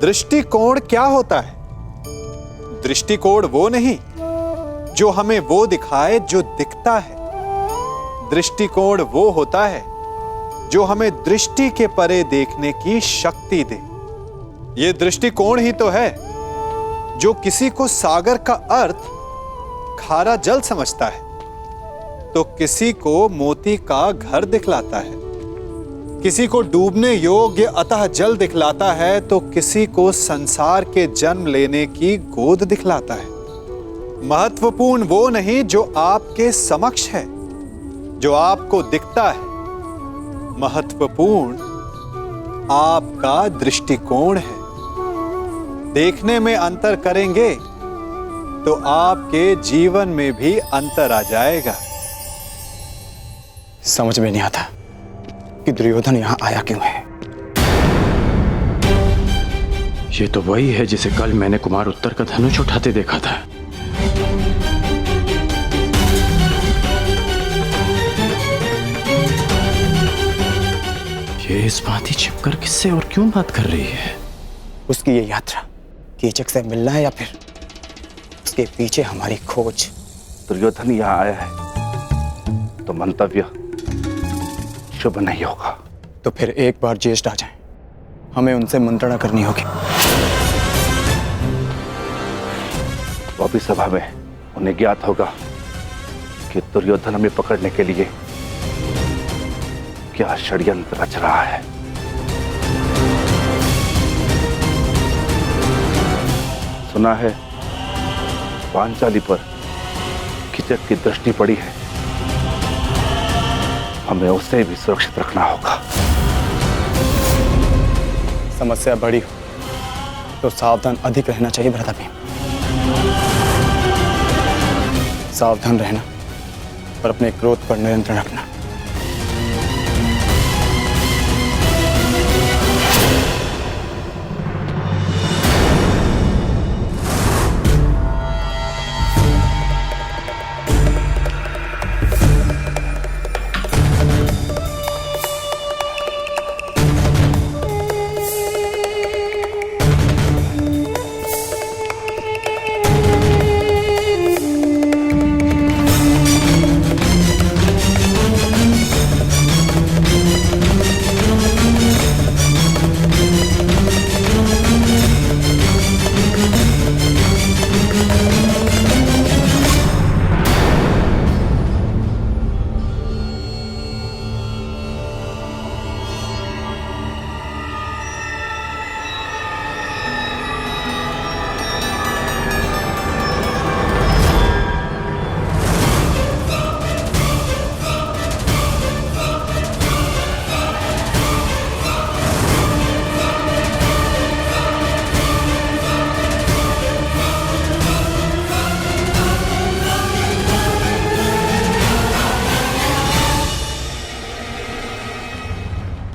दृष्टिकोण क्या होता है? दृष्टिकोण वो नहीं जो हमें वो दिखाए जो दिखता है। दृष्टिकोण वो होता है जो हमें दृष्टि के परे देखने की शक्ति दे। ये दृष्टिकोण ही तो है जो किसी को सागर का अर्थ खारा जल समझता है तो किसी को मोती का घर दिखलाता है, किसी को डूबने योग्य अतः जल दिखलाता है तो किसी को संसार के जन्म लेने की गोद दिखलाता है। महत्वपूर्ण वो नहीं जो आपके समक्ष है, जो आपको दिखता है। महत्वपूर्ण आपका दृष्टिकोण है। देखने में अंतर करेंगे तो आपके जीवन में भी अंतर आ जाएगा। समझ में नहीं आता कि दुर्योधन यहां आया क्यों है। ये तो वही है जिसे कल मैंने कुमार उत्तर का धनुष उठाते देखा था। ये इस भांति छिपकर किससे और क्यों बात कर रही है? उसकी ये यात्रा कीचक से मिलना है या फिर उसके पीछे हमारी खोज? दुर्योधन यहाँ आया है तो मंतव्य शुभ नहीं होगा। तो फिर एक बार ज्येष्ठ आ जाएं, हमें उनसे मंत्रणा करनी होगी। वो भी सभा में उन्हें ज्ञात होगा कि दुर्योधन हमें पकड़ने के लिए क्या षड्यंत्र रच रहा है। सुना है पांचाली पर कीचक की दृष्टि पड़ी है, हमें उसे भी सुरक्षित रखना होगा। समस्या बड़ी हो तो सावधान अधिक रहना चाहिए भ्राता। सावधान रहना और अपने क्रोध पर नियंत्रण रखना।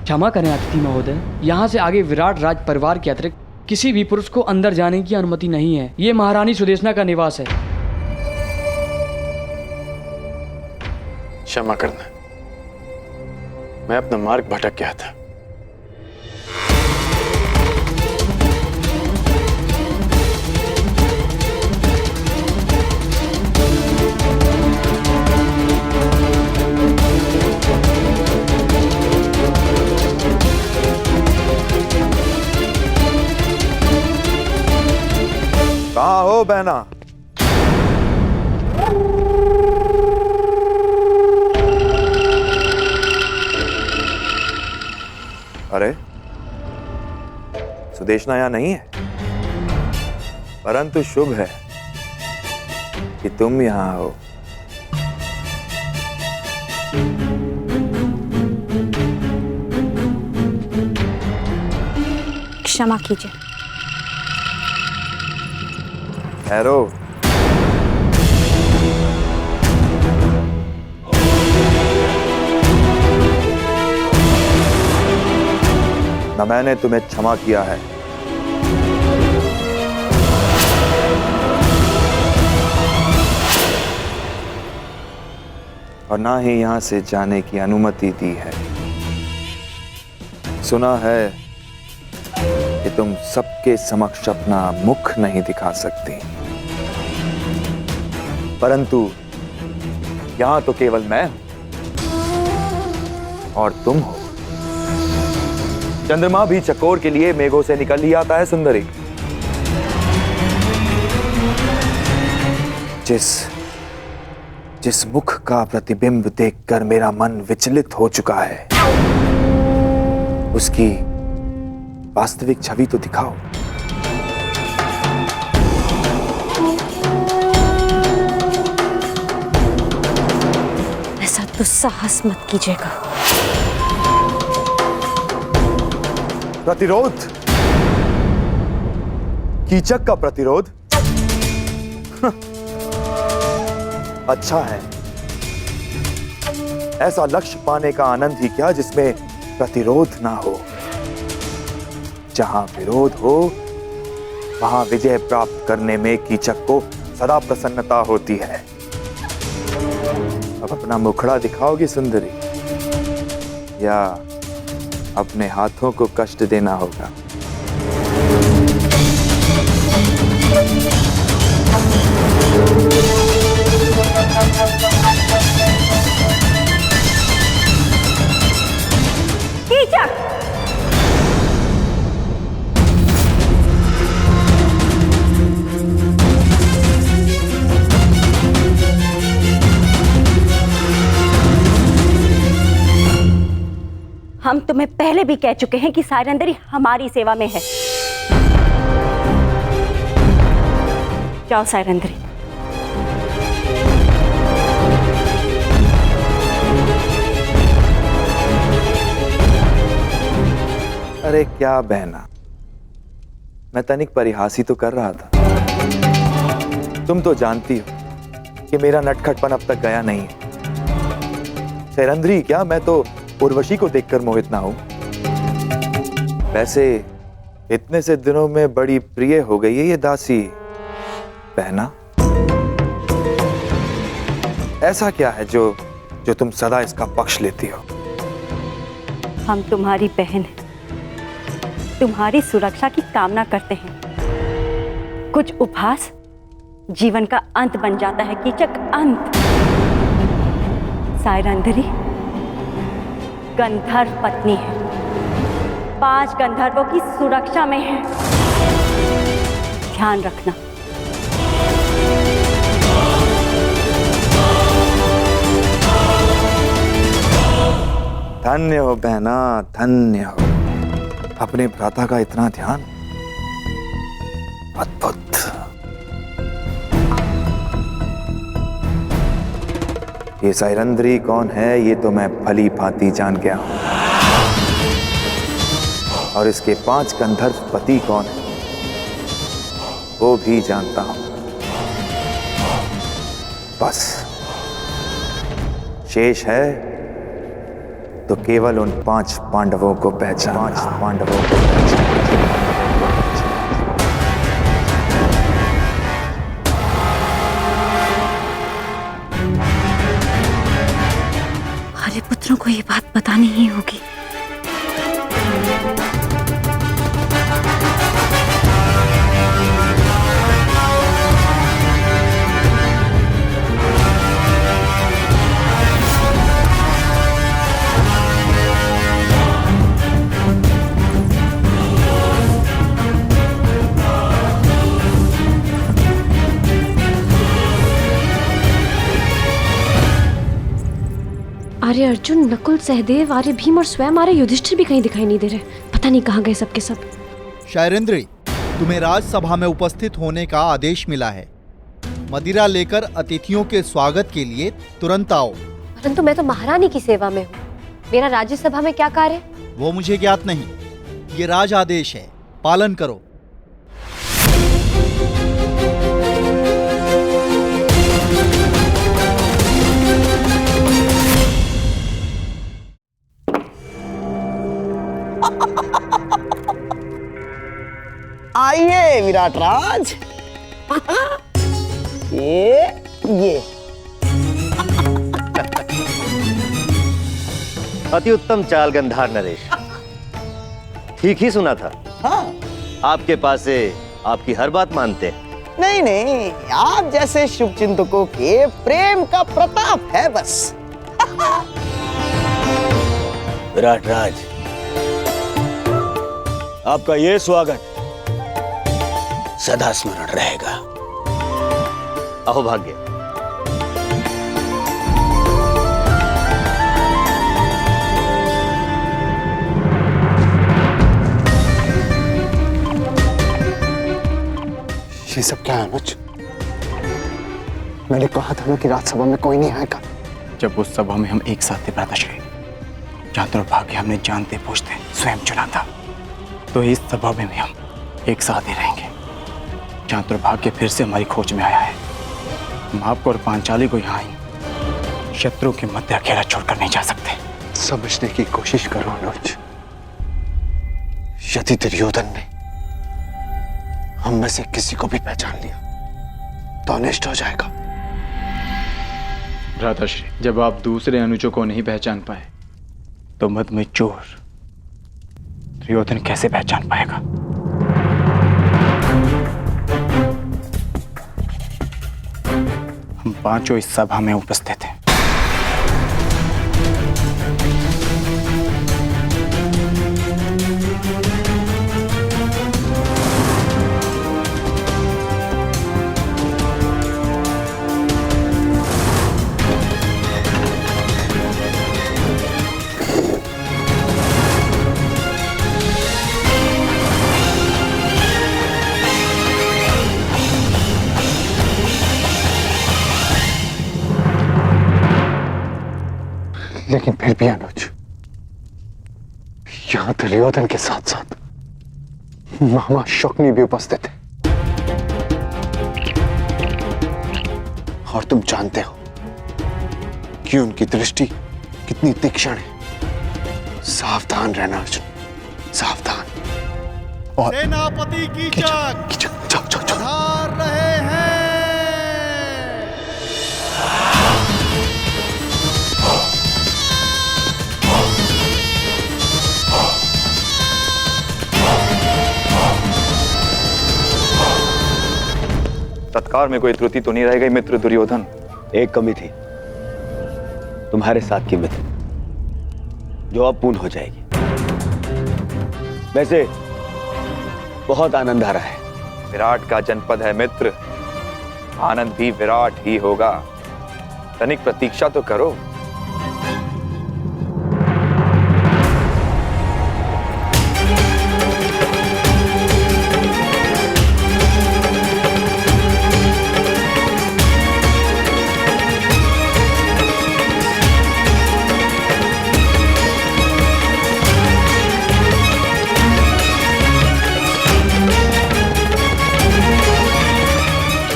क्षमा करें अतिथि महोदय, यहाँ से आगे विराट राज परिवार के अतिरिक्त किसी भी पुरुष को अंदर जाने की अनुमति नहीं है। ये महारानी सुदेशना का निवास है। क्षमा करना, मैं अपना मार्ग भटक गया था। कहाँ हो बहना? अरे सुदेशना यहाँ नहीं है, परंतु शुभ है कि तुम यहाँ हो। क्षमा कीजिए। ठहरो। न मैंने तुम्हें क्षमा किया है और ना ही यहां से जाने की अनुमति दी है। सुना है कि तुम सबके समक्ष अपना मुख नहीं दिखा सकती, परंतु यहां तो केवल मैं हूं और तुम हो। चंद्रमा भी चकोर के लिए मेघों से निकल ही आता है सुंदरी। जिस मुख का प्रतिबिंब देखकर मेरा मन विचलित हो चुका है, उसकी वास्तविक छवि तो दिखाओ। ऐसा दुस्साहस मत कीजिएगा। प्रतिरोध? कीचक का प्रतिरोध? अच्छा है, ऐसा लक्ष्य पाने का आनंद ही क्या जिसमें प्रतिरोध ना हो। जहां विरोध हो वहां विजय प्राप्त करने में कीचक को सदा प्रसन्नता होती है। अब अपना मुखड़ा दिखाओगी सुंदरी, या अपने हाथों को कष्ट देना होगा? कीचक! हम तुम्हें पहले भी कह चुके हैं कि सायरंदरी हमारी सेवा में है। जाओ सायरंदरी। अरे क्या बहना, मैं तनिक परिहास ही तो कर रहा था। तुम तो जानती हो कि मेरा नटखटपन अब तक गया नहीं है। सायरंदरी क्या, मैं तो उर्वशी को देखकर मोहित ना हूं। वैसे इतने से दिनों में बड़ी प्रिय हो गई है ये दासी बहना। ऐसा क्या है जो तुम सदा इसका पक्ष लेती हो? हम तुम्हारी बहन हैं, तुम्हारी सुरक्षा की कामना करते हैं। कुछ उपहास जीवन का अंत बन जाता है कीचक, अंत। सायरंदरी गंधर्व पत्नी है, 5 गंधर्वों की सुरक्षा में है, ध्यान रखना। धन्य हो बहना, धन्य हो। अपने भ्राता का इतना ध्यान, अद्भुत। ये सायरंदरी कौन है ये तो मैं भली भांति जान गया हूं, और इसके 5 गंधर्व पति कौन है वो भी जानता हूं। बस शेष है तो केवल उन 5 पांडवों को पहचान। हमारे पुत्रों को ये बात बतानी ही होगी। आर्य अर्जुन, नकुल, सहदेव, आर्य भीम और स्वयं आर्य युधिष्ठिर भी कहीं दिखाई नहीं दे रहे। पता नहीं कहाँ गए सबके सब। शायरेंद्री, तुम्हें राजसभा में उपस्थित होने का आदेश मिला है। मदिरा लेकर अतिथियों के स्वागत के लिए तुरंत आओ। परंतु मैं तो महारानी की सेवा में हूँ, मेरा राज्यसभा में क्या कार्य? वो मुझे ज्ञात नहीं, ये राज आदेश है, पालन करो। आइए विराट राज। ये अति उत्तम चाल गंधार नरेश, ठीक ही सुना था। हाँ, आपके पास से आपकी हर बात मानते हैं। नहीं नहीं, आप जैसे शुभ चिंतकों के प्रेम का प्रताप है बस। विराट राज, आपका ये स्वागत सदा स्मरण रहेगा। अहो भाग्य। ये सब क्या है अनुज? मैंने कहा था ना कि राजसभा में कोई नहीं आएगा। जब उस सभा में हम एक साथ थे भ्राताश्री, जहाँ दुर्भाग्य हमने जानते पूछते स्वयं चुना था, तो इस सभा में भी हम एक साथ ही रहेंगे। जहाँ दुर्भाग्य फिर से हमारी खोज में आया है, हम आपको और पांचाली को यहाँ शत्रु के मध्य अकेला छोड़कर नहीं जा सकते। समझने की कोशिश करो अनुज। यदि दुर्योधन ने हम में से किसी को भी पहचान लिया तो अनिष्ट हो जाएगा। भ्राताश्री, जब आप दूसरे अनुजों को नहीं पहचान पाए तो मद में चोर दुर्योधन कैसे पहचान पाएगा? हम पांचों इस सभा में उपस्थित हैं। लेकिन फिर भी अनुज, यहां दुर्योधन के साथ साथ मामा शकुनी भी उपस्थित है। और तुम जानते हो कि उनकी दृष्टि कितनी तीक्ष्ण है। सावधान रहना अर्जुन, सावधान। और सेनापति कीचक पधार रहे हैं। तत्काल में कोई त्रुटि तो नहीं रह गई मित्र दुर्योधन? एक कमी थी, तुम्हारे साथ की मित्र, जो अब पूर्ण हो जाएगी। वैसे बहुत आनंद आ रहा है। विराट का जनपद है मित्र, आनंद भी विराट ही होगा। तनिक प्रतीक्षा तो करो।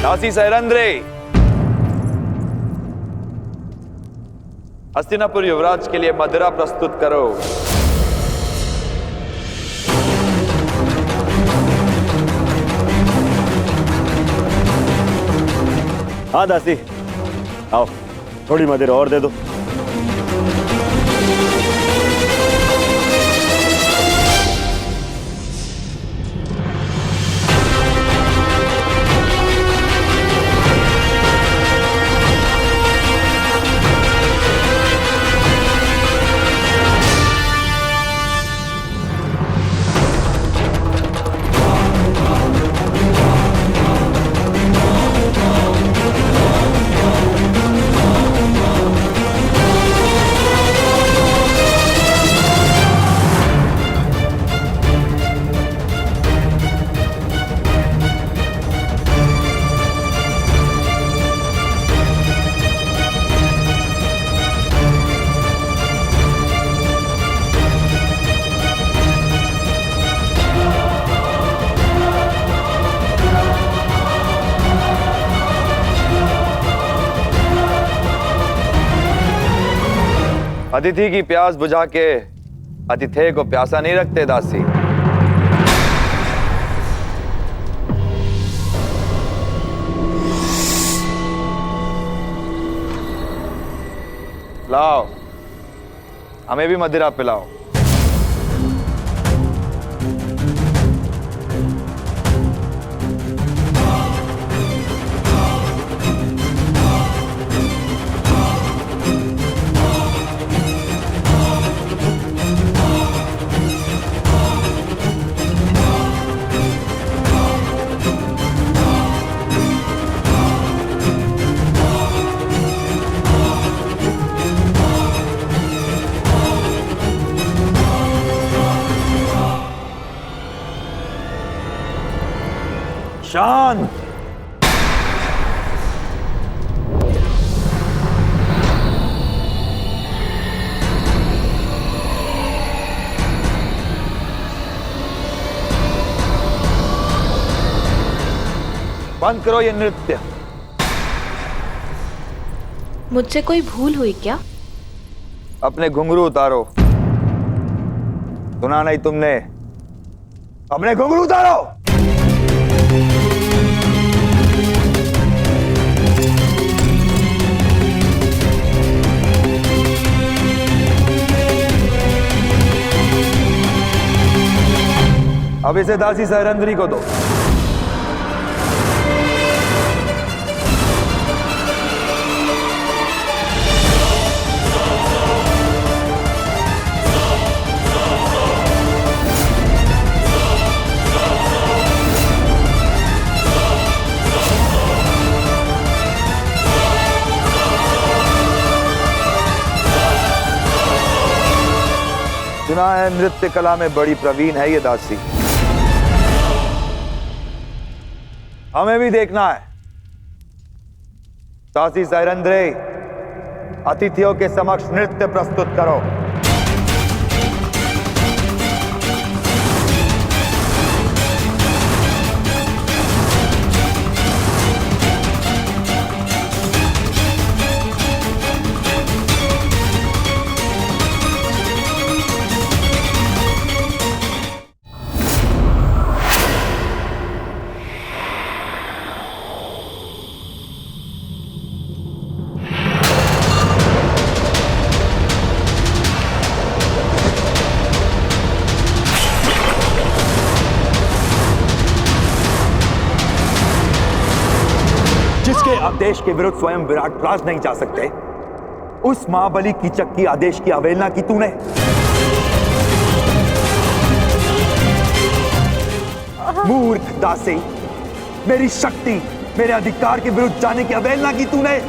दासी सैरंद्रे, हस्तिनापुर युवराज के लिए मदिरा प्रस्तुत करो। हाँ दासी, आओ थोड़ी मदिरा और दे दो। अतिथि की प्यास बुझा के अतिथेय को प्यासा नहीं रखते दासी। लाओ, हमें भी मदिरा पिलाओ। शांत। बंद करो ये नृत्य। मुझसे कोई भूल हुई क्या? अपने घुंघरू उतारो। सुना नहीं तुमने? अपने घुंघरू उतारो। अब इसे दासी सहरंद्री को दो। सुना है नृत्य कला में बड़ी प्रवीण है ये दासी। हमें भी देखना है। दासी सहरंद्रे, अतिथियों के समक्ष नृत्य प्रस्तुत करो। जिसके आदेश के विरुद्ध स्वयं विराट राज नहीं जा सकते, उस महाबली कीचक की आदेश की अवहेलना की तूने। मूर्ख दासी, मेरी शक्ति, मेरे अधिकार के विरुद्ध जाने की अवहेलना की तूने।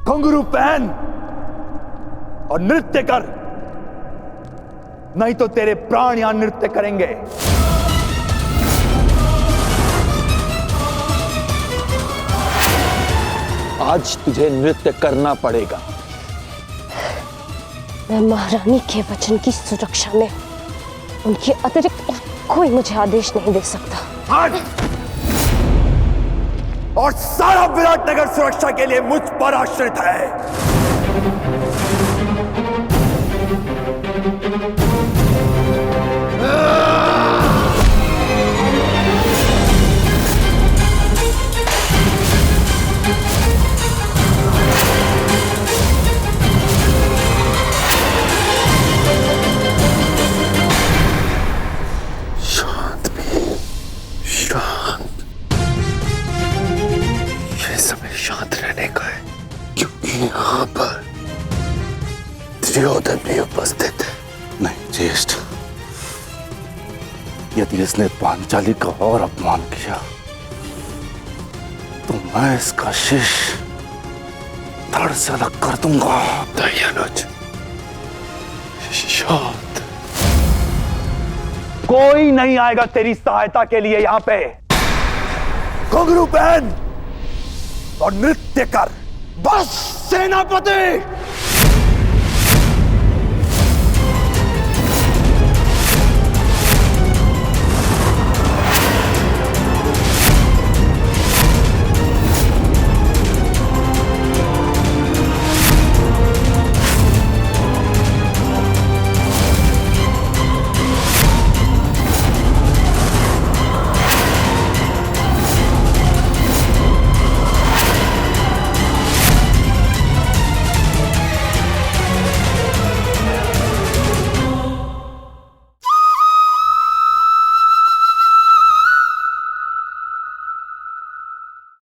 घुंघरू पहन और नृत्य कर, नहीं तो तेरे प्राण यहां नृत्य करेंगे। आज तुझे नृत्य करना पड़ेगा। मैं महारानी के वचन की सुरक्षा में उनके अतिरिक्त और कोई मुझे आदेश नहीं दे सकता। और सारा विराटनगर सुरक्षा के लिए मुझ पर आश्रित है। शांत भी, शांत। समय शांत रहने का है, क्योंकि यहाँ पर दुर्योधन भी उपस्थित है। नहीं ज्येष्ठ, यदि इसने पांचाली का और अपमान किया तो मैं इसका शीश धड़ से अलग कर दूंगा। दयानुज, शांत। कोई नहीं आएगा तेरी सहायता के लिए यहां पे। घुंघरू पहन और नृत्य कर, बस। सेनापति